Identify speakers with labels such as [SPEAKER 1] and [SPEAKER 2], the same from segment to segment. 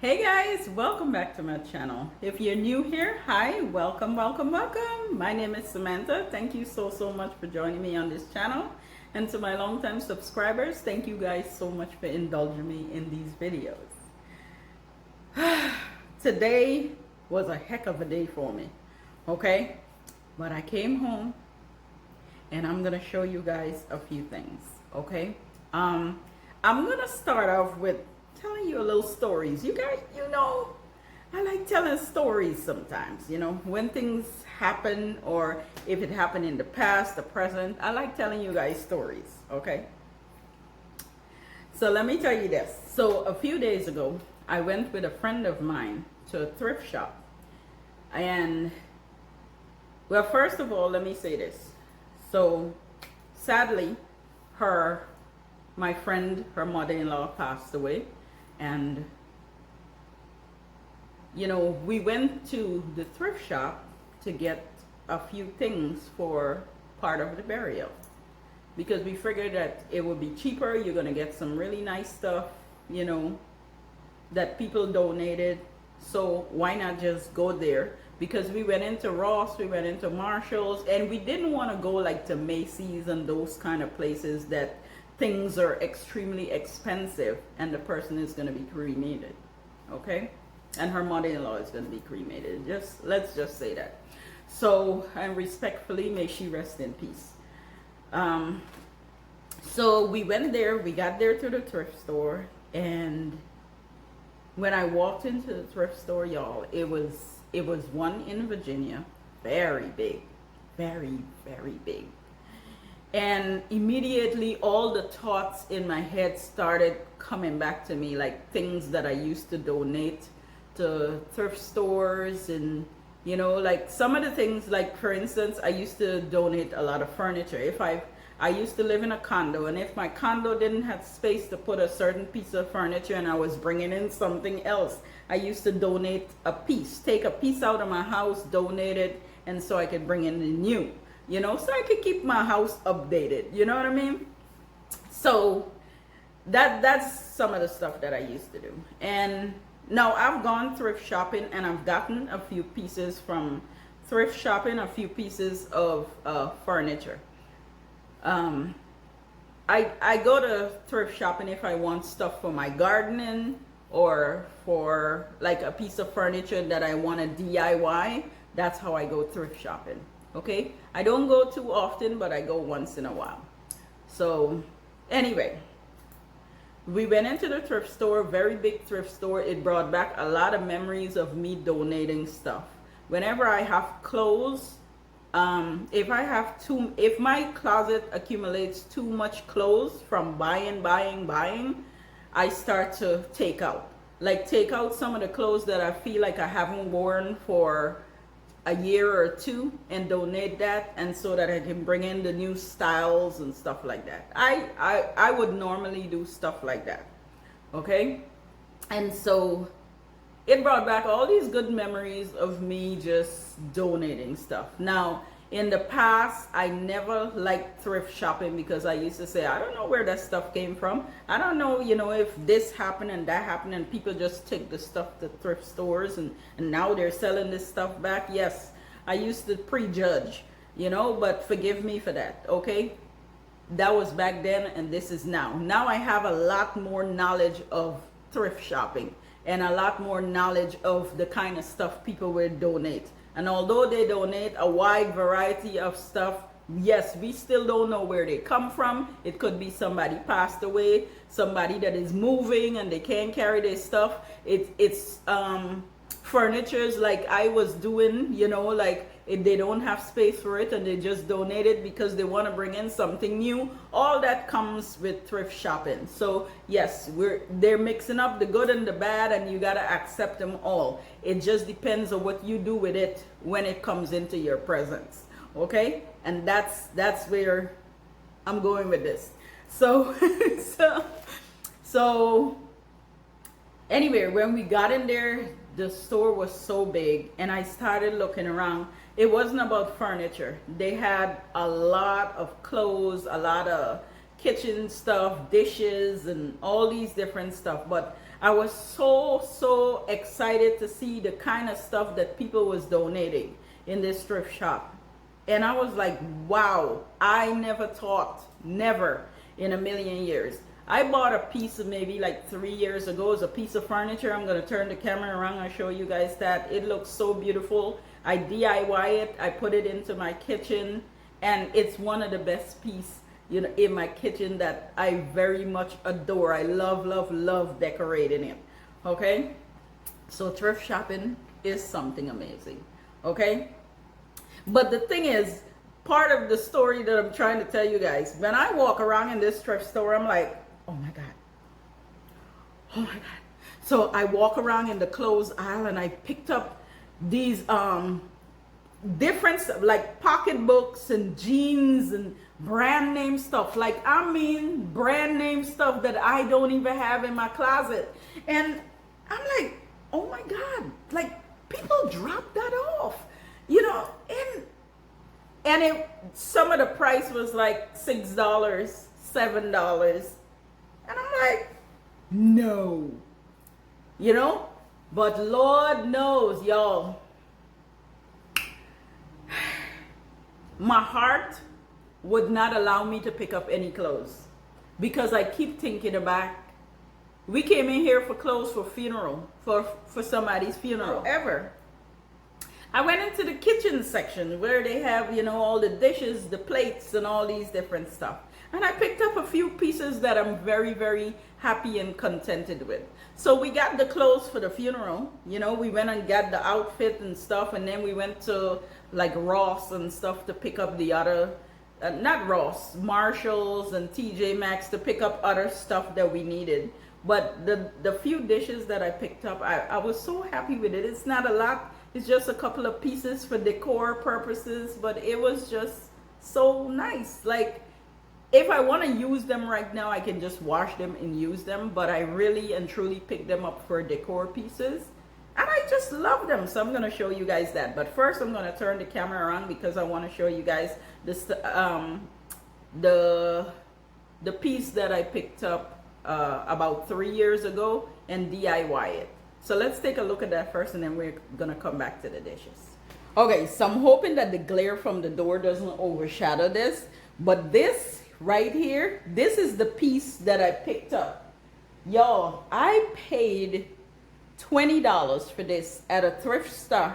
[SPEAKER 1] Hey guys, welcome back to my channel. If you're new here, hi, welcome. My name is Samantha. Thank you so much for joining me on this channel. And to my longtime subscribers, thank you guys so much for indulging me in these videos. Today was a heck of a day for me, okay? But I came home and I'm gonna show you guys a few things, okay? I'm gonna start off with telling you a little stories. You guys, I like telling stories sometimes, when things happen or if it happened in the past, the present, I like telling you guys stories, okay? So let me tell you this. So a few days ago, I went with a friend of mine to a thrift shop. And, well, first of all, let me say this. So, sadly, my friend, her mother-in-law passed away. And, we went to the thrift shop to get a few things for part of the burial. Because we figured that it would be cheaper. You're going to get some really nice stuff, that people donated. So why not just go there? Because we went into Ross, we went into Marshals, and we didn't want to go like to Macy's and those kind of places that things are extremely expensive and the person is going to be cremated, okay? And her mother-in-law is going to be cremated. Let's just say that. So, and respectfully, may she rest in peace. So we went there, we got there to the thrift store, and when I walked into the thrift store, y'all, it was one in Virginia, very big, very big. And immediately all the thoughts in my head started coming back to me, like things that I used to donate to thrift stores. And like some of the things, like for instance, I used to donate a lot of furniture. If I used to live in a condo, and if my condo didn't have space to put a certain piece of furniture and I was bringing in something else, I used to donate a piece, take a piece out of my house, donate it, and so I could bring in the new, so I could keep my house updated, you know what I mean? So that's some of the stuff that I used to do. And now I've gone thrift shopping and I've gotten a few pieces from thrift shopping, a few pieces of furniture. I go to thrift shopping if I want stuff for my gardening or for like a piece of furniture that I want to DIY. That's how I go thrift shopping. Okay, I don't go too often, but I go once in a while. So anyway, we went into the thrift store, very big thrift store. It brought back a lot of memories of me donating stuff. Whenever I have clothes, if my closet accumulates too much clothes from buying, I start to take out some of the clothes that I feel like I haven't worn for a year or two and donate that, and so that I can bring in the new styles and stuff like that. I would normally do stuff like that, okay? And so it brought back all these good memories of me just donating stuff. Now, in the past, I never liked thrift shopping because I used to say, I don't know where that stuff came from. I don't know, if this happened and that happened, and people just take the stuff to thrift stores and now they're selling this stuff back. Yes, I used to prejudge, but forgive me for that, okay? That was back then and this is now. Now I have a lot more knowledge of thrift shopping and a lot more knowledge of the kind of stuff people will donate. And although they donate a wide variety of stuff, yes, we still don't know where they come from. It could be somebody passed away, somebody that is moving and they can't carry their stuff. It's furnitures like I was doing, like if they don't have space for it and they just donate it because they want to bring in something new. All that comes with thrift shopping. So yes, they're mixing up the good and the bad, and you got to accept them all. It just depends on what you do with it when it comes into your presence, okay? And that's where I'm going with this. So so anyway, when we got in there, the store was so big and I started looking around. It wasn't about furniture. They had a lot of clothes, a lot of kitchen stuff, dishes, and all these different stuff. But I was so excited to see the kind of stuff that people was donating in this thrift shop. And I was like, wow, I never thought, never in a million years. I bought a piece of maybe like 3 years ago. It's a piece of furniture. I'm going to turn the camera around and show you guys that. It looks so beautiful. I DIY it. I put it into my kitchen. And it's one of the best pieces, you know, in my kitchen that I very much adore. I love decorating it. Okay? So thrift shopping is something amazing. Okay? But the thing is, part of the story that I'm trying to tell you guys, when I walk around in this thrift store, I'm like, oh my God. Oh my God. So I walk around in the clothes aisle and I picked up these different stuff, like pocketbooks and jeans and brand name stuff. Like, I mean, brand name stuff that I don't even have in my closet. And I'm like, oh my God, like people drop that off, you know, and it, some of the price was like $6, $7. And I'm like, no, you know, but Lord knows, y'all, my heart would not allow me to pick up any clothes because I keep thinking about, we came in here for clothes for funeral, for somebody's funeral. However, I went into the kitchen section where they have, you know, all the dishes, the plates, and all these different stuff. And I picked up a few pieces that I'm very happy and contented with. So we got the clothes for the funeral. You know, we went and got the outfit and stuff. And then we went to like Ross and stuff to pick up the other, not Ross, Marshalls and TJ Maxx to pick up other stuff that we needed. But the few dishes that I picked up, I was so happy with it. It's not a lot. It's just a couple of pieces for decor purposes. But it was just so nice. Like, if I want to use them right now, I can just wash them and use them. But I really and truly picked them up for decor pieces. And I just love them. So I'm going to show you guys that. But first, I'm going to turn the camera around because I want to show you guys this, the piece that I picked up about 3 years ago and DIY it. So let's take a look at that first, and then we're going to come back to the dishes. Okay, so I'm hoping that the glare from the door doesn't overshadow this. But this right here, this is the piece that I picked up. Y'all, I paid $20 for this at a thrift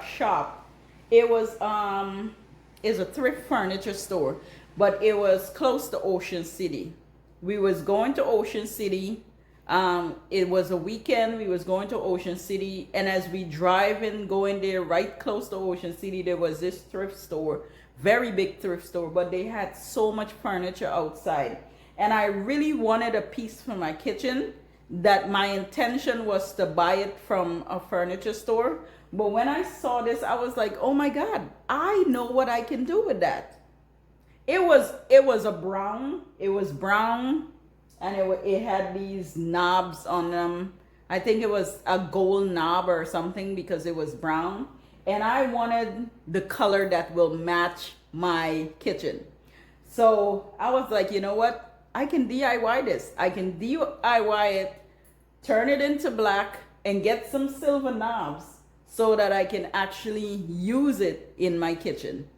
[SPEAKER 1] shop. It was is a thrift furniture store, but it was close to Ocean City. We was going to Ocean City. It was a weekend. We was going to Ocean City, and as we drive and going there, right close to Ocean City, there was this thrift store. Very big thrift store, but they had so much furniture outside. And I really wanted a piece for my kitchen that my intention was to buy it from a furniture store. But when I saw this, I was like, oh my God, I know what I can do with that. It was brown, and it had these knobs on them. I think it was a gold knob or something because it was brown. And I wanted the color that will match my kitchen. So I was like, you know what? I can DIY this. I can DIY it, turn it into black, and get some silver knobs so that I can actually use it in my kitchen.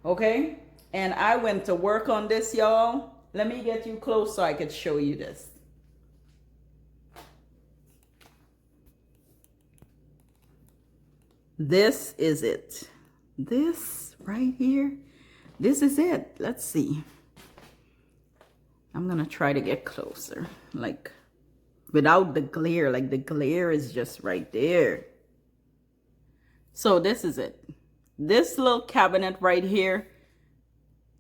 [SPEAKER 1] Okay? And I went to work on this, y'all. Let me get you close so I could show you this. This is it. This right here. This is it. Let's see. I'm going to try to get closer. Like, without the glare. Like, the glare is just right there. So this is it. This little cabinet right here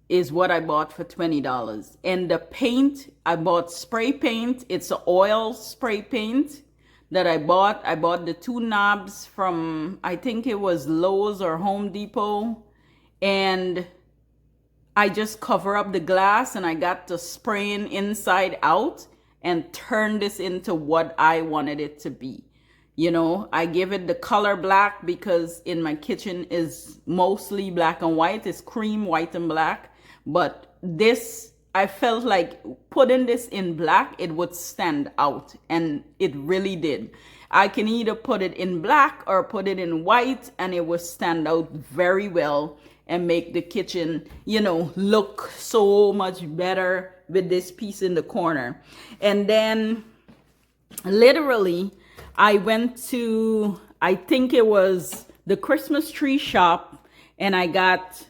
[SPEAKER 1] is what I bought for $20. And the paint, I bought spray paint. It's an oil spray paint that I bought. I bought the 2 knobs from, I think it was Lowe's or Home Depot. And I just cover up the glass, and I got to spraying inside out and turn this into what I wanted it to be. You know, I give it the color black because in my kitchen is mostly black and white. It's cream, white, and black. But this I felt like putting this in black, it would stand out, and it really did. I can either put it in black or put it in white, and it would stand out very well and make the kitchen, look so much better with this piece in the corner. And then literally, I went to, I think it was the Christmas tree shop, and I got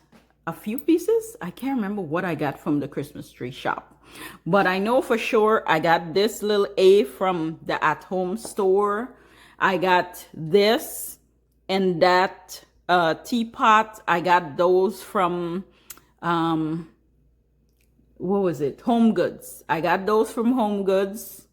[SPEAKER 1] a few pieces. I can't remember what I got from the Christmas tree shop, but I know for sure I got this little A from the at-home store. I got this and that teapot. I got those from what was it? Home Goods. I got those from Home Goods.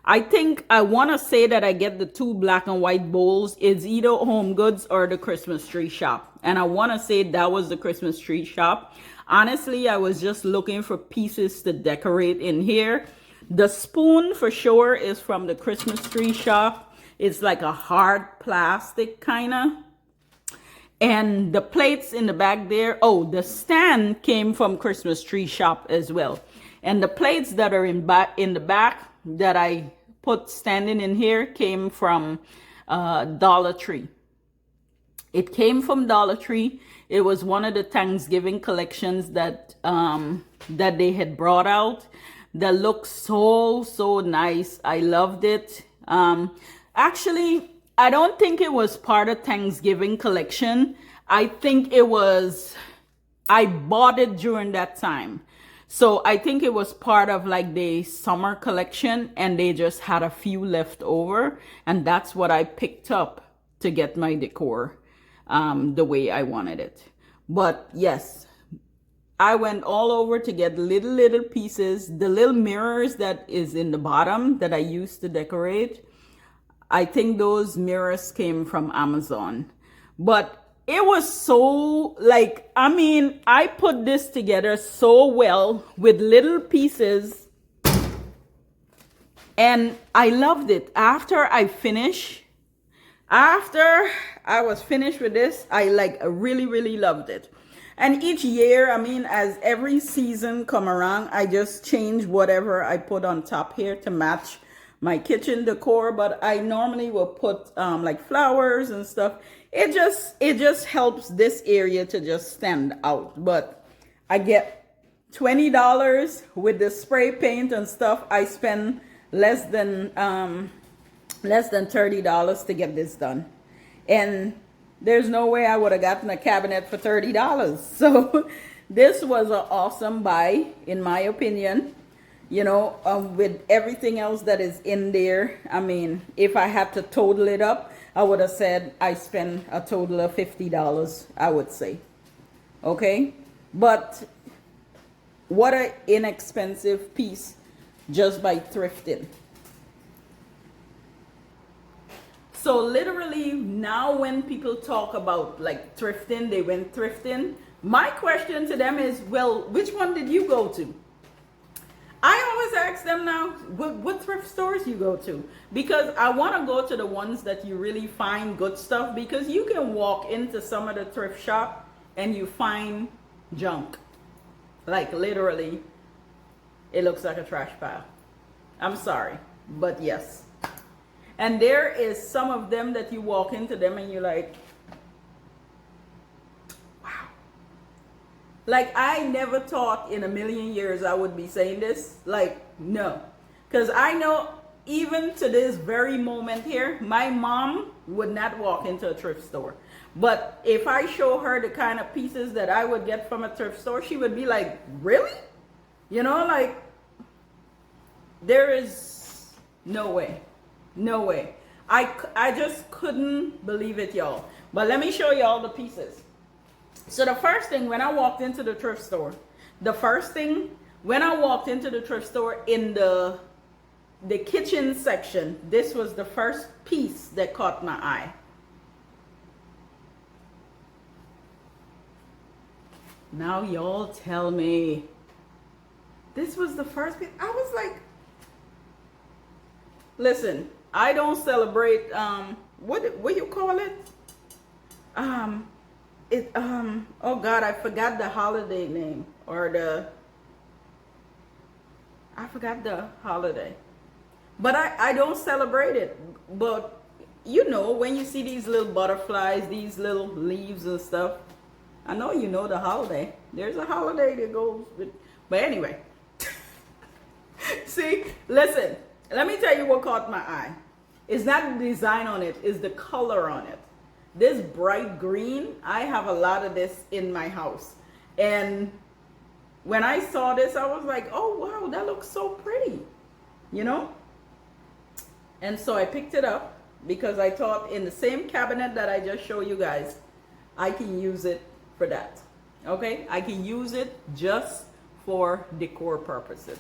[SPEAKER 1] I think I want to say that I get the 2 black and white bowls. It's either Home Goods or the Christmas tree shop. And I want to say that was the Christmas tree shop. Honestly, I was just looking for pieces to decorate in here. The spoon for sure is from the Christmas tree shop. It's like a hard plastic kind of. And the plates in the back there, oh, the stand came from Christmas tree shop as well. And the plates that are in the back that I put standing in here came from Dollar Tree. It came from Dollar Tree. It was one of the Thanksgiving collections that that they had brought out. That looked so nice. I loved it. Actually, I don't think it was part of Thanksgiving collection. I think it was, I bought it during that time. So I think it was part of like the summer collection, and they just had a few left over, and that's what I picked up to get my decor the way I wanted it. But yes, I went all over to get little pieces. The little mirrors that is in the bottom that I used to decorate, I think those mirrors came from Amazon. But it was so, like, I mean, I put this together so well with little pieces, and I loved it. After I was finished with this, I really loved it. And each year, I mean, as every season come around, I just change whatever I put on top here to match my kitchen decor. But I normally will put like flowers and stuff. It just helps this area to just stand out. But I get $20 with the spray paint and stuff. I spend less than $30 to get this done, and there's no way I would have gotten a cabinet for $30. So this was an awesome buy, in my opinion. With everything else that is in there, I mean, if I had to total it up, I would have said I spent a total of $50, I would say. Okay? But what an inexpensive piece just by thrifting. So literally now when people talk about like thrifting, they went thrifting. My question to them is, well, which one did you go to? I always ask them now, what thrift stores you go to? Because I want to go to the ones that you really find good stuff, because you can walk into some of the thrift shop and you find junk. Like literally, it looks like a trash pile. I'm sorry, but yes. And there is some of them that you walk into them and you're like, wow. Like, I never thought in a million years I would be saying this. Like, no. Because I know even to this very moment here, my mom would not walk into a thrift store. But if I show her the kind of pieces that I would get from a thrift store, she would be like, really? Like, there is no way. No way. I just couldn't believe it, y'all. But let me show y'all the pieces. So the first thing when I walked into the thrift store, in the kitchen section, this was the first piece that caught my eye. Now y'all tell me. This was the first piece. I was like, listen, I don't celebrate what you call it? Oh God, I forgot the holiday name, or I forgot the holiday. But I don't celebrate it. But you know, when you see these little butterflies, these little leaves and stuff, I know you know the holiday. There's a holiday that goes with, but anyway. See, listen, let me tell you what caught my eye. It's not the design on it, it's the color on it. This bright green, I have a lot of this in my house. And when I saw this, I was like, oh wow, that looks so pretty, you know? And so I picked it up because I thought in the same cabinet that I just showed you guys, I can use it for that. Okay, I can use it just for decor purposes.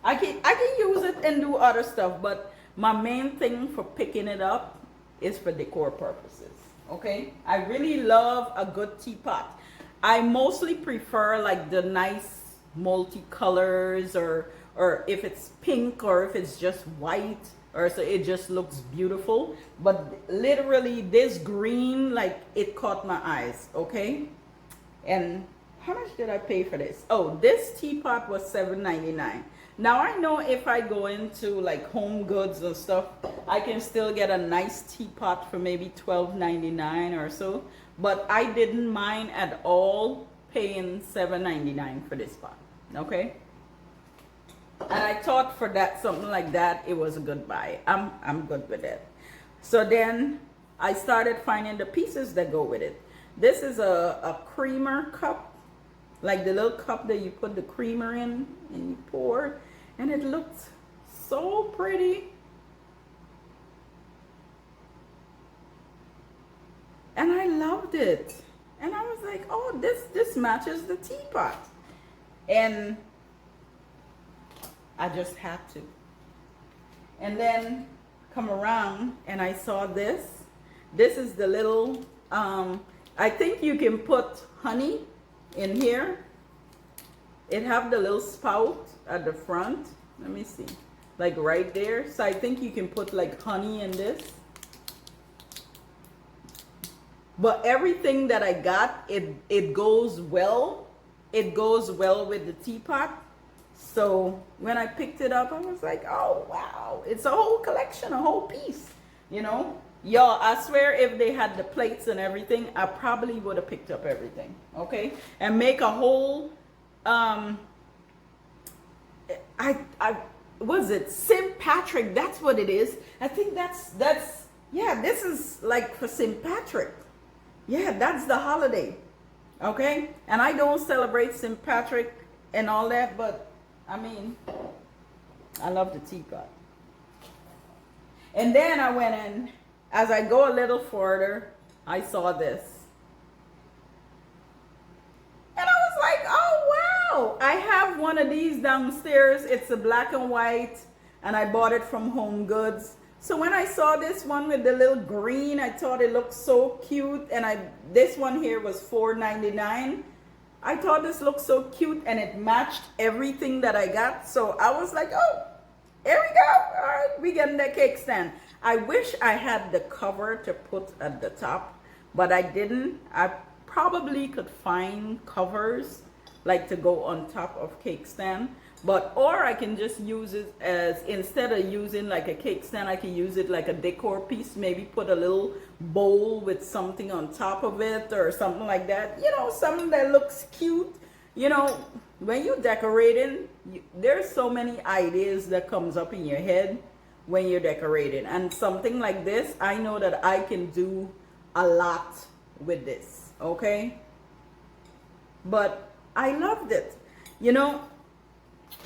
[SPEAKER 1] I can use it and do other stuff, but my main thing for picking it up is for decor purposes. Okay, I really love a good teapot. I mostly prefer like the nice multicolors, or if it's pink, or if it's just white, or so it just looks beautiful. But literally this green, like, it caught my eyes. Okay, and how much did I pay for this? Oh, this teapot was $7.99. Now I know if I go into like Home Goods and stuff, I can still get a nice teapot for maybe $12.99 or so. But I didn't mind at all paying $7.99 for this pot. Okay. And I thought for that, something like that, it was a good buy. I'm good with it. So then I started finding the pieces that go with it. This is a creamer cup, like the little cup that you put the creamer in and you pour, and it looks so pretty. And I loved it. And I was like, oh, this matches the teapot. And I just had to. And then come around and I saw this. This is the little, I think you can put honey in here. It have the little spout at the front. Let me see. Like right there. So I think you can put like honey in this. But everything that I got, it goes well. It goes well with the teapot. So when I picked it up, I was like, oh wow, it's a whole collection, a whole piece, you know? Y'all, I swear if they had the plates and everything, I probably would have picked up everything, okay? And make a whole, was it St. Patrick? That's what it is. I think that's, yeah, this is like for St. Patrick. Yeah, that's the holiday, okay? And I don't celebrate St. Patrick and all that, but I mean, I love the teapot. And then I went in, as I go a little further, I saw this. And I was like, oh wow, I have one of these downstairs. It's a black and white, and I bought it from Home Goods. So when I saw this one with the little green, I thought it looked so cute. And this one here was $4.99. I thought this looked so cute, and it matched everything that I got. So I was like, oh, here we go. All right, we getting that cake stand. I wish I had the cover to put at the top, but I didn't. I probably could find covers like to go on top of cake stand. But, or I can just use it as, instead of using like a cake stand, I can use it like a decor piece. Maybe put a little bowl with something on top of it or something like that. You know, something that looks cute. You know, when you're decorating, there's so many ideas that comes up in your head when you're decorating. And something like this, I know that I can do a lot with this, okay? But I loved it. You know,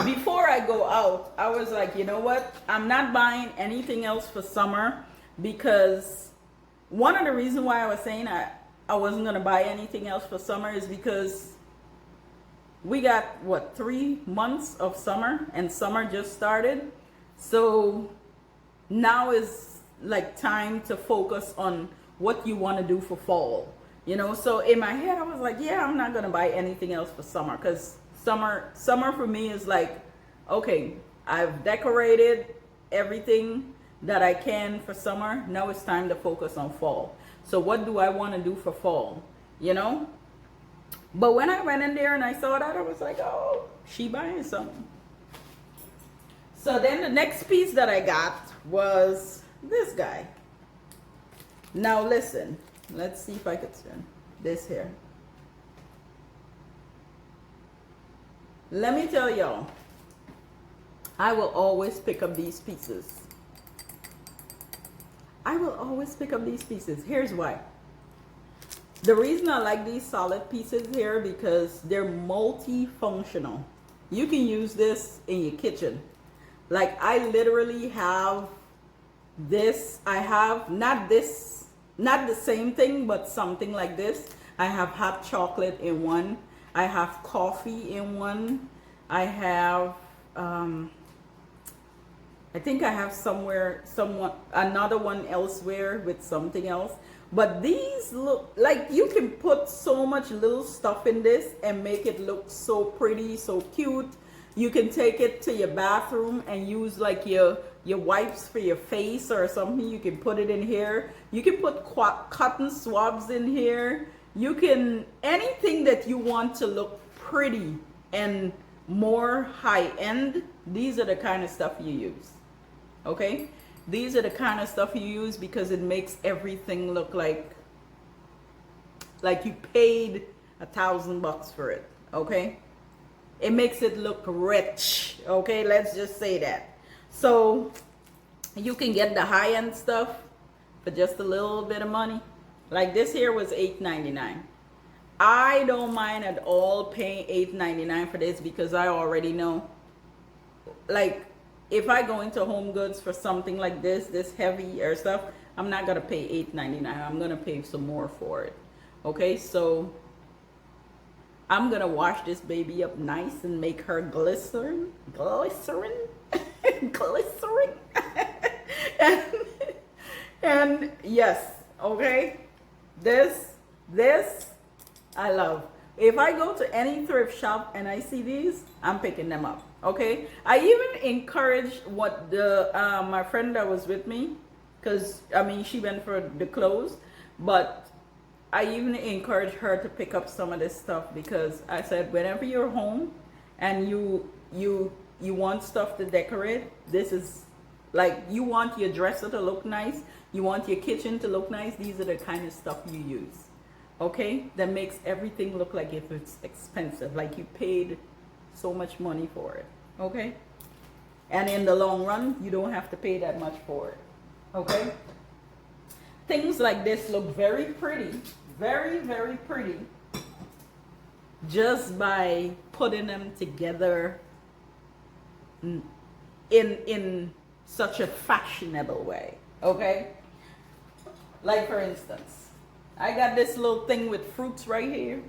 [SPEAKER 1] before I go out, I was like, you know what? I'm not buying anything else for summer, because one of the reasons why I was saying I wasn't going to buy anything else for summer is because we got, what, 3 months of summer, and summer just started. So now is like time to focus on what you want to do for fall. You know, so in my head, I was like, yeah, I'm not going to buy anything else for summer, because summer for me is like, okay, I've decorated everything that I can for summer. Now it's time to focus on fall. So what do I want to do for fall, you know? But when I went in there and I saw that, I was like, oh, she buying something. So then the next piece that I got was this guy. Now listen, let's see if I could turn this here. Let me tell y'all, I will always pick up these pieces. I will always pick up these pieces. Here's why. The reason I like these solid pieces here, because they're multifunctional. You can use this in your kitchen. Like I literally have this. I have not this, not the same thing, but something like this. I have hot chocolate in one. I have coffee in one. I have, I think I have another one elsewhere with something else. But these look like you can put so much little stuff in this and make it look so pretty, so cute. You can take it to your bathroom and use like your wipes for your face or something. You can put it in here. You can put cotton swabs in here. You can, anything that you want to look pretty and more high-end, these are the kind of stuff you use. Okay? These are the kind of stuff you use because it makes everything look like you paid $1,000 for it. Okay? It makes it look rich. Okay? Let's just say that. So you can get the high-end stuff for just a little bit of money. Like this here was $8.99. I don't mind at all paying $8.99 for this because I already know, like, if I go into Home Goods for something like this heavy or stuff, I'm not gonna pay $8.99. I'm gonna pay some more for it. Okay, so I'm gonna wash this baby up nice and make her glycerin, and yes, okay. This I love. If I go to any thrift shop and I see these, I'm picking them up. Okay. I even encourage what the my friend that was with me, because I mean she went for the clothes, but I even encourage her to pick up some of this stuff because I said whenever you're home and you want stuff to decorate, this is like, you want your dresser to look nice, you want your kitchen to look nice, these are the kind of stuff you use. Okay, that makes everything look like if it's expensive, like you paid so much money for it. Okay, and in the long run you don't have to pay that much for it. Okay, things like this look very pretty, very, very pretty, just by putting them together in such a fashionable way. Okay, like for instance, I got this little thing with fruits right here.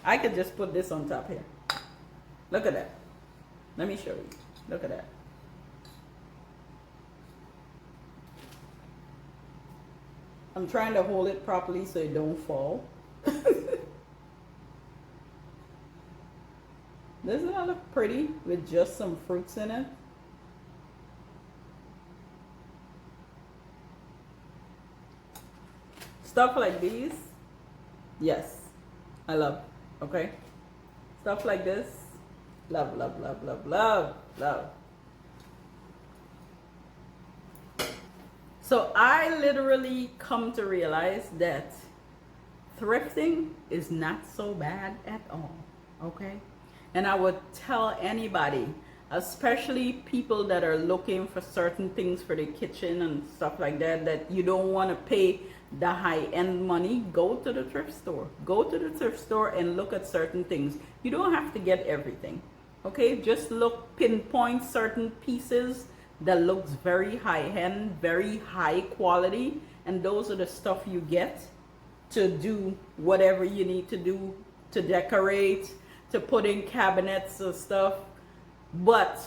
[SPEAKER 1] I could just put this on top here. Look at that. Let me show you. Look at that. I'm trying to hold it properly so it don't fall. Doesn't that look pretty with just some fruits in it? Stuff like these, yes, I love. Okay, stuff like this, love, love, love, love, love, love. So I literally come to realize that thrifting is not so bad at all. Okay, and I would tell anybody, especially people that are looking for certain things for the kitchen and stuff like that, that you don't want to pay the high-end money, go to the thrift store. Go to the thrift store and look at certain things. You don't have to get everything. Okay, just look, pinpoint certain pieces that looks very high-end, very high quality, and those are the stuff you get to do whatever you need to do, to decorate, to put in cabinets and stuff. But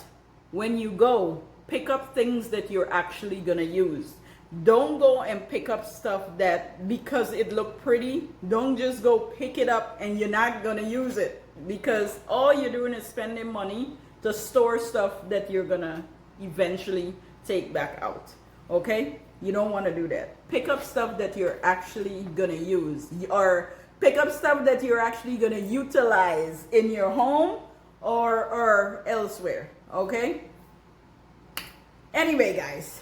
[SPEAKER 1] when you go, pick up things that you're actually gonna use. Don't go and pick up stuff that because it looked pretty. Don't just go pick it up and you're not gonna use it, because all you're doing is spending money to store stuff that you're gonna eventually take back out. Okay, you don't want to do that. Pick up stuff that you're actually gonna use, or pick up stuff that you're actually gonna utilize in your home or elsewhere. Okay, Anyway, guys,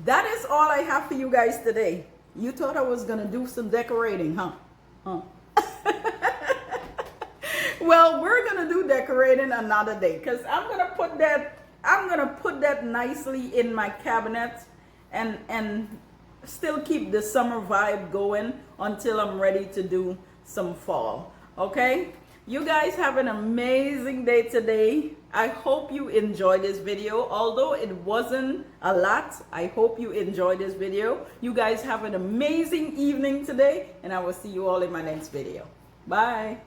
[SPEAKER 1] that is all I have for you guys today. You thought I was gonna do some decorating, huh? Well, we're gonna do decorating another day, because I'm gonna put that nicely in my cabinet and still keep the summer vibe going until I'm ready to do some fall. Okay, you guys have an amazing day today. I hope you enjoyed this video. Although it wasn't a lot, I hope you enjoyed this video. You guys have an amazing evening today, and I will see you all in my next video. Bye.